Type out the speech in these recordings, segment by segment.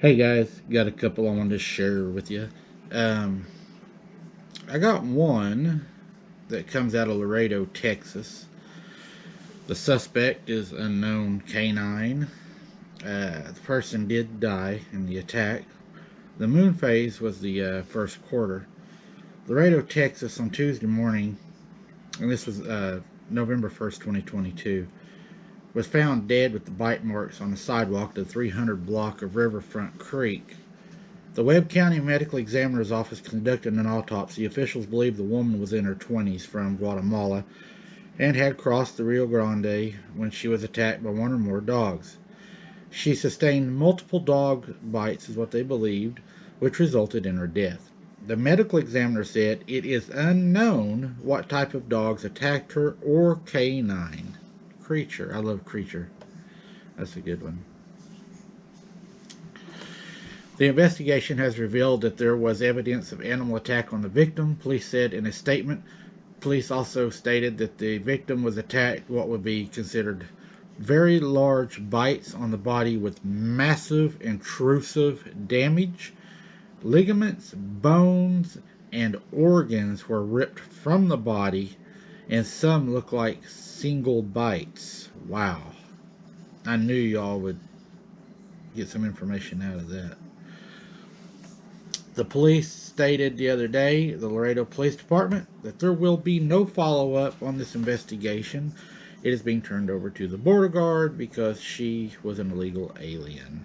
Hey guys, got a couple I wanted to share with you. Um, I got one that comes out of Laredo, Texas. The suspect is unknown canine. The person did die in the attack. The moon phase was the first quarter. Laredo, Texas, on Tuesday morning, and this was November 1st, 2022, was found dead with the bite marks on the sidewalk of the 300 block of Riverfront Creek. The Webb County Medical Examiner's Office conducted an autopsy. Officials believe the woman was in her 20s from Guatemala and had crossed the Rio Grande when she was attacked by one or more dogs. She sustained multiple dog bites, is what they believed, which resulted in her death. The medical examiner said it is unknown what type of dogs attacked her or canine. Creature. I love creature. That's a good one. The investigation has revealed that there was evidence of animal attack on the victim, police said in a statement. Police also stated that the victim was attacked what would be considered very large bites on the body with massive intrusive damage. Ligaments, bones, and organs were ripped from the body, and some look like single bites. Wow. I knew y'all would get some information out of that. The police stated the other day, the Laredo Police Department, that there will be no follow-up on this investigation. It is being turned over to the border guard because she was an illegal alien.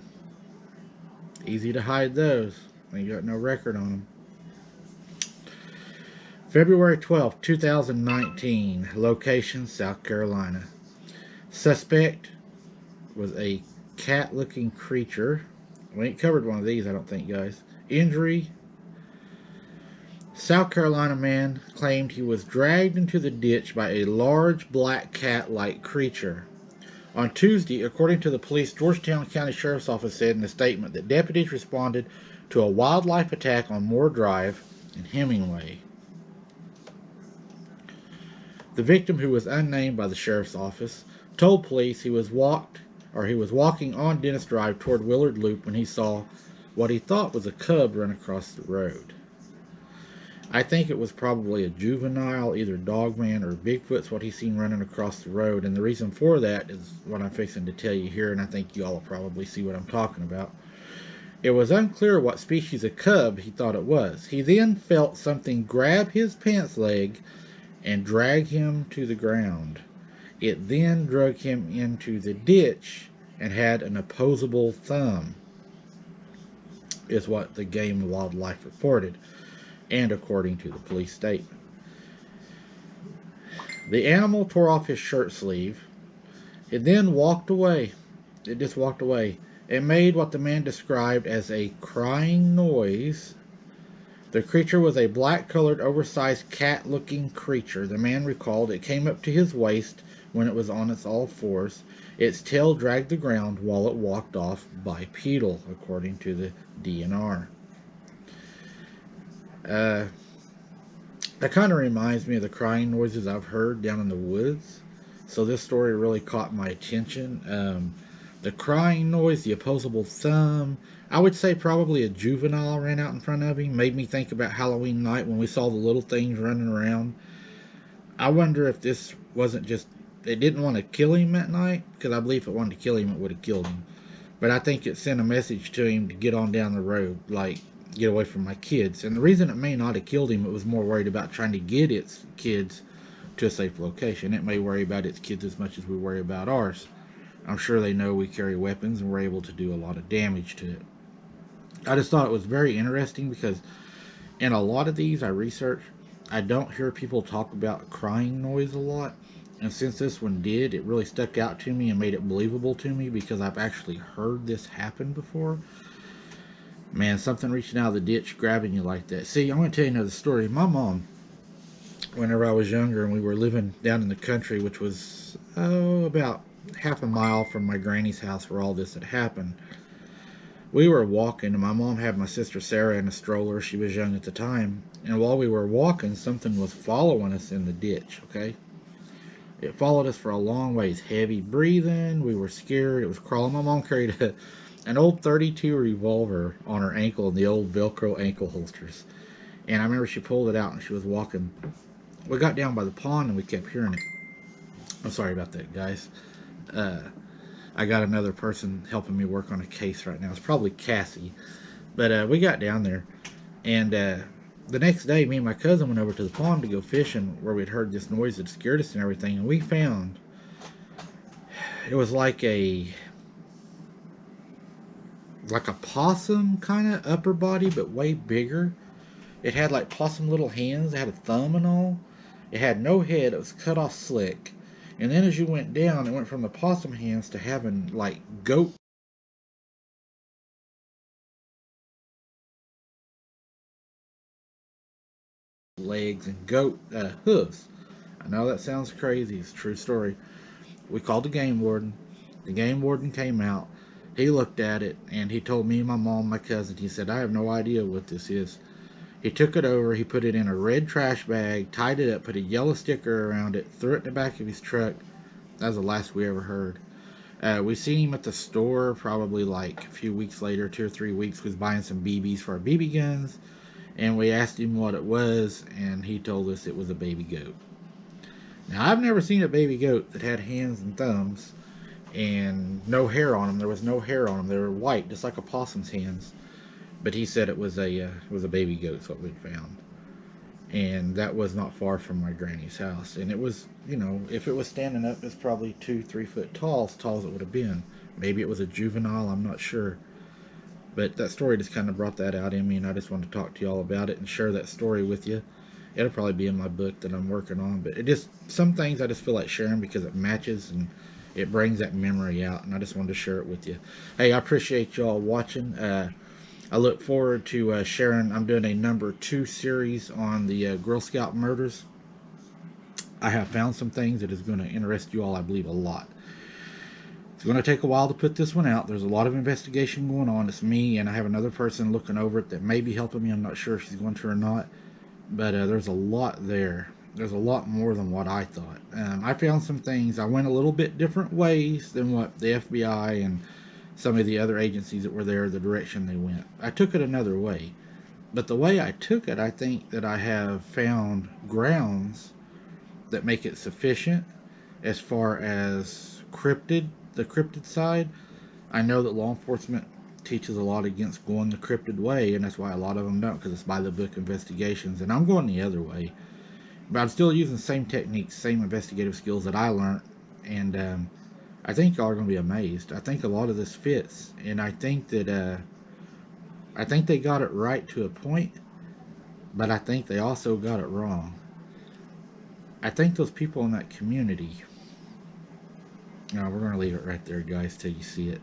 Easy to hide those. They got no record on them. February 12th, 2019. Location, South Carolina. Suspect was a cat-looking creature. We ain't covered one of these, I don't think, guys. Injury. South Carolina man claimed he was dragged into the ditch by a large black cat-like creature. On Tuesday, according to the police, Georgetown County Sheriff's Office said in a statement that deputies responded to a wildlife attack on Moore Drive in Hemingway. The victim, who was unnamed by the sheriff's office, told police he was walking on Dennis Drive toward Willard Loop when he saw what he thought was a cub run across the road. I think it was probably a juvenile, either Dogman or Bigfoot's what he seen running across the road, and the reason for that is what I'm fixing to tell you here, and I think you all will probably see what I'm talking about. It was unclear what species of cub he thought it was. He then felt something grab his pants leg and drag him to the ground. It then dragged him into the ditch and had an opposable thumb, is what the Game and Wildlife reported, and according to the police statement. The animal tore off his shirt sleeve. It then walked away. It just walked away. It made what the man described as a crying noise. The creature was a black-colored, oversized, cat-looking creature. The man recalled it came up to his waist when it was on its all fours. Its tail dragged the ground while it walked off bipedal, according to the DNR. That kind of reminds me of the crying noises I've heard down in the woods. So this story really caught my attention. The crying noise, the opposable thumb, I would say probably a juvenile ran out in front of him. Made me think about Halloween night when we saw the little things running around. I wonder if this wasn't just, it didn't want to kill him that night, because I believe if it wanted to kill him, it would have killed him. But I think it sent a message to him to get on down the road, like, get away from my kids. And the reason it may not have killed him, it was more worried about trying to get its kids to a safe location. It may worry about its kids as much as we worry about ours. I'm sure they know we carry weapons and we're able to do a lot of damage to it. I just thought it was very interesting because in a lot of these I researched, I don't hear people talk about crying noise a lot. And since this one did, it really stuck out to me and made it believable to me because I've actually heard this happen before. Man, something reaching out of the ditch, grabbing you like that. See, I'm going to tell you another story. My mom, whenever I was younger and we were living down in the country, which was about half a mile from my granny's house where all this had happened, we were walking, and my mom had my sister Sarah in a stroller. She was young at the time. And while we were walking, something was following us in the ditch, okay? It followed us for a long ways. Heavy breathing. We were scared. It was crawling. My mom carried an old 32 revolver on her ankle in the old Velcro ankle holsters. And I remember she pulled it out and she was walking. We got down by the pond and we kept hearing it. I'm sorry about that, guys. Uh, I got another person helping me work on a case right now. It's probably Cassie. But we got down there, and the next day, me and my cousin went over to the pond to go fishing, where we'd heard this noise that scared us and everything. And we found it was like a possum kind of upper body, but way bigger. It had like possum little hands. It had a thumb and all. It had no head. It was cut off slick. And then as you went down, it went from the possum hands to having like goat legs and goat hooves. I know that sounds crazy. It's a true story. We called the game warden. The game warden came out. He looked at it and he told me, my mom, my cousin, he said, I have no idea what this is. He took it over, he put it in a red trash bag, tied it up, put a yellow sticker around it, threw it in the back of his truck. That was the last we ever heard. We seen him at the store probably like a few weeks later, 2 or 3 weeks. We was buying some BBs for our BB guns, and we asked him what it was, and he told us it was a baby goat. Now, I've never seen a baby goat that had hands and thumbs and no hair on them. There was no hair on them. They were white, just like a possum's hands. But he said it was a baby goat. That's what we found, and that was not far from my granny's house. And it was, if it was standing up, it's probably 2, 3 foot tall, as tall as it would have been. Maybe it was a juvenile. I'm not sure. But that story just kind of brought that out in me, and I just wanted to talk to y'all about it and share that story with you. It'll probably be in my book that I'm working on, but it just, some things I just feel like sharing because it matches and it brings that memory out, and I just wanted to share it with you. Hey, I appreciate y'all watching. I look forward to sharing. I'm doing a #2 series on the Girl Scout murders. I have found some things that is going to interest you all, I believe, a lot. It's going to take a while to put this one out. There's a lot of investigation going on. It's me, and I have another person looking over it that may be helping me. I'm not sure if she's going to or not. But there's a lot there. There's a lot more than what I thought. I found some things. I went a little bit different ways than what the FBI and some of the other agencies that were there, the direction they went. I took it another way. But the way I took it, I think that I have found grounds that make it sufficient as far as the cryptid side. I know that law enforcement teaches a lot against going the cryptid way, and that's why a lot of them don't, because it's by the book investigations, and I'm going the other way. But I'm still using the same techniques, same investigative skills that I learned, and I think y'all are going to be amazed. I think a lot of this fits, and I think that I think they got it right to a point, but I think they also got it wrong. I think those people in that community, we're going to leave it right there, guys, till you see it.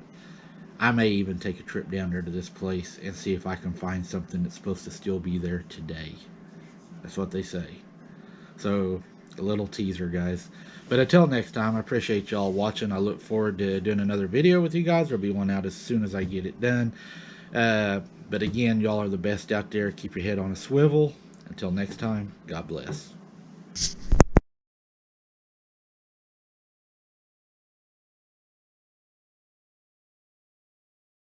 I may even take a trip down there to this place and see if I can find something that's supposed to still be there today. That's what they say. So, a little teaser, guys. But until next time, I appreciate y'all watching. I look forward to doing another video with you guys. There'll be one out as soon as I get it done. But again, y'all are the best out there. Keep your head on a swivel. Until next time, God bless.